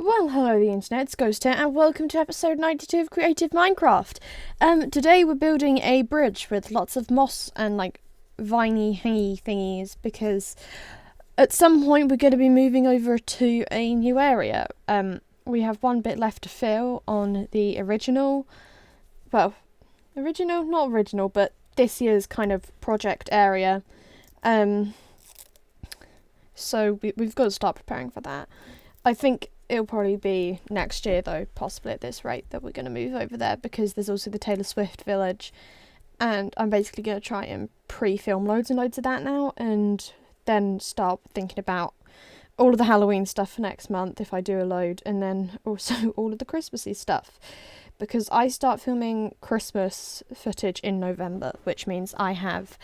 Well, hello the internet, it's Ghost here, and welcome to episode 92 of Creative Minecraft. Today we're building a bridge with lots of moss and, viney, hangy thingies, because at some point we're going to be moving over to a new area. We have one bit left to fill on the original, but this year's kind of project area. So we've got to start preparing for that. I think it'll probably be next year, though, possibly at this rate, that we're going to move over there, because there's also the Taylor Swift village, and I'm basically going to try and pre-film loads and loads of that now, and then start thinking about all of the Halloween stuff for next month, if I do a load, and then also all of the Christmassy stuff, because I start filming Christmas footage in November, which means I have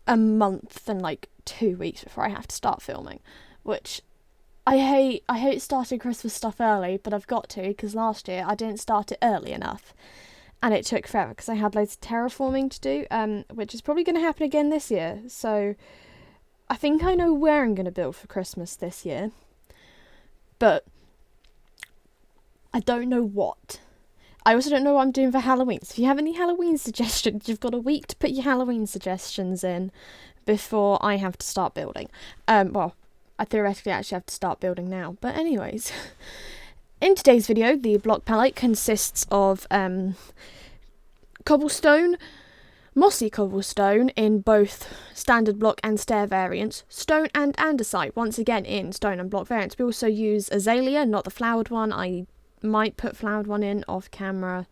a month and 2 weeks before I have to start filming, which I hate starting Christmas stuff early, but I've got to, because last year I didn't start it early enough, and it took forever because I had loads of terraforming to do, which is probably going to happen again this year. So I think I know where I'm going to build for Christmas this year, but I don't know what. I also don't know what I'm doing for Halloween. So if you have any Halloween suggestions, you've got a week to put your Halloween suggestions in before I have to start building. I theoretically actually have to start building now. But anyways, in today's video, the block palette consists of cobblestone, mossy cobblestone in both standard block and stair variants, stone and andesite, once again in stone and block variants. We also use azalea, not the flowered one. I might put flowered one in off camera,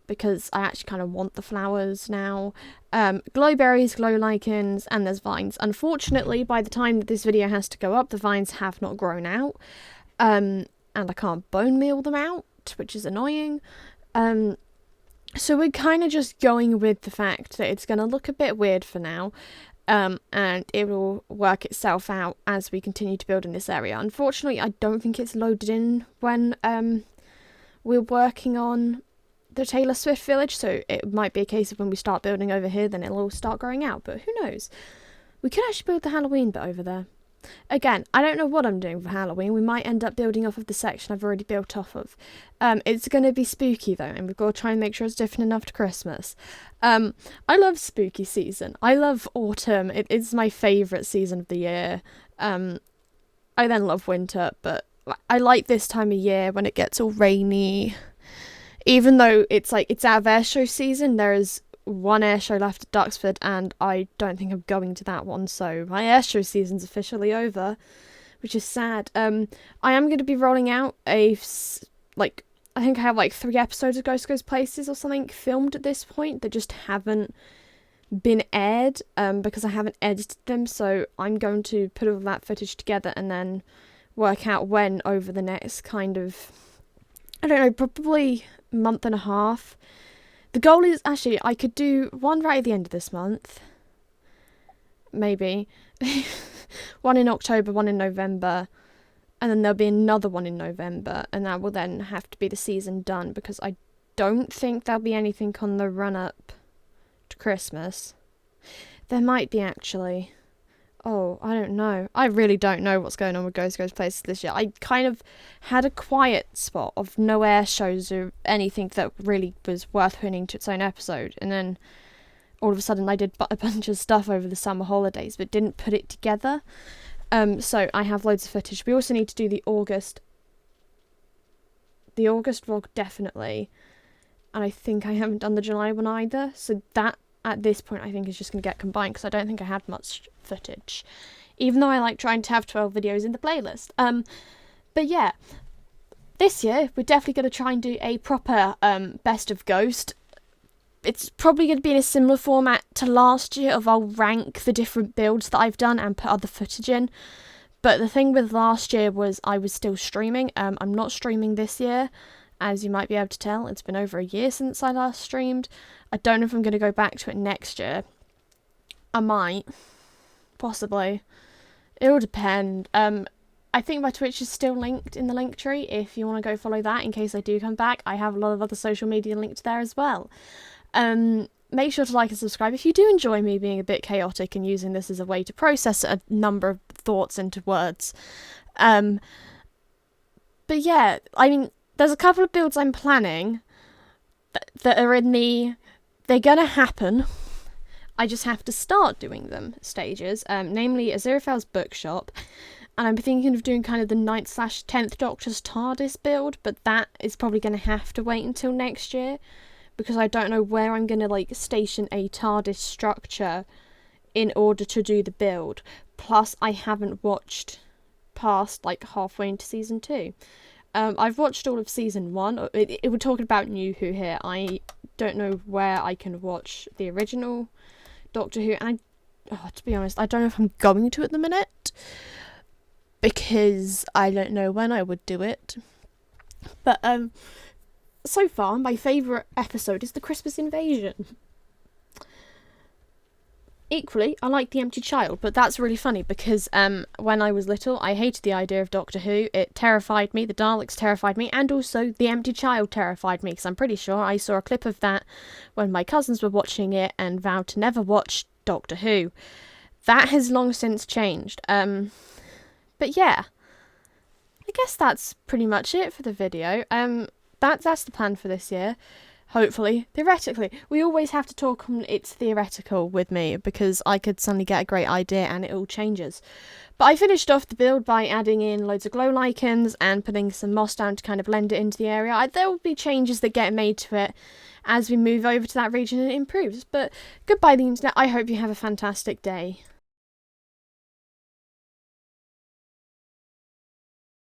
because I actually kind of want the flowers now. Glowberries, glow lichens, and there's vines. Unfortunately, by the time that this video has to go up, the vines have not grown out. And I can't bone meal them out, which is annoying. So we're kind of just going with the fact that it's going to look a bit weird for now. And it will work itself out as we continue to build in this area. Unfortunately, I don't think it's loaded in when we're working on the Taylor Swift village, so it might be a case of when we start building over here, then it'll all start growing out, but who knows. We could actually build the Halloween bit over there. Again, I don't know what I'm doing for Halloween. We might end up building off of the section I've already built off of. It's going to be spooky though, and we've got to try and make sure it's different enough to Christmas. I love spooky season. I love autumn. It's my favourite season of the year. I then love winter, but I like this time of year when it gets all rainy. Even though it's out of airshow season, there is one airshow left at Duxford, and I don't think I'm going to that one, so my airshow season's officially over, which is sad. I am going to be rolling out I think I have 3 episodes of Ghost Goes Places or something filmed at this point that just haven't been aired, because I haven't edited them, so I'm going to put all that footage together and then work out when over the next kind of, I don't know, probably month and a half. The goal is, actually, I could do one right at the end of this month, maybe one in October, one in November, and then there'll be another one in November, and that will then have to be the season done, because I don't think there'll be anything on the run up to Christmas. There might be, actually. Oh, I don't know. I really don't know what's going on with Ghost Goes Places this year. I kind of had a quiet spot of no air shows or anything that really was worth putting into its own episode. And then all of a sudden I did a bunch of stuff over the summer holidays, but didn't put it together. So I have loads of footage. We also need to do the August vlog, definitely. And I think I haven't done the July one either. So that, at this point, I think is just going to get combined, because I don't think I had much footage, even though I like trying to have 12 videos in the playlist. But yeah, this year we're definitely going to try and do a proper best of Ghost. It's probably going to be in a similar format to last year, of I'll rank the different builds that I've done and put other footage in. But the thing with last year was I was still streaming. I'm not streaming this year, as you might be able to tell. It's been over a year since I last streamed. I don't know if I'm going to go back to it next year. I might. Possibly. It will depend. I think my Twitch is still linked in the link tree if you want to go follow that in case I do come back. I have a lot of other social media linked there as well. Make sure to like and subscribe if you do enjoy me being a bit chaotic and using this as a way to process a number of thoughts into words. But yeah, I mean, there's a couple of builds I'm planning that are in the they're gonna happen. I just have to start doing them stages. Namely, Aziraphale's bookshop, and I'm thinking of doing kind of the 9th/10th Doctor's TARDIS build, but that is probably going to have to wait until next year because I don't know where I'm going to like station a TARDIS structure in order to do the build. Plus, I haven't watched past like halfway into season 2. I've watched all of season 1. We're talking about New Who here. I don't know where I can watch the original Doctor Who, and to be honest, I don't know if I'm going to at the minute because I don't know when I would do it. But so far, my favourite episode is the Christmas Invasion. Equally, I like The Empty Child, but that's really funny because when I was little, I hated the idea of Doctor Who. It terrified me, the Daleks terrified me, and also The Empty Child terrified me, because I'm pretty sure I saw a clip of that when my cousins were watching it and vowed to never watch Doctor Who. That has long since changed. But yeah, I guess that's pretty much it for the video. That's the plan for this year. Hopefully, theoretically. We always have to talk on it's theoretical with me because I could suddenly get a great idea and it all changes. But I finished off the build by adding in loads of glow lichens and putting some moss down to kind of blend it into the area. There will be changes that get made to it as we move over to that region and it improves. But goodbye the internet. I hope you have a fantastic day.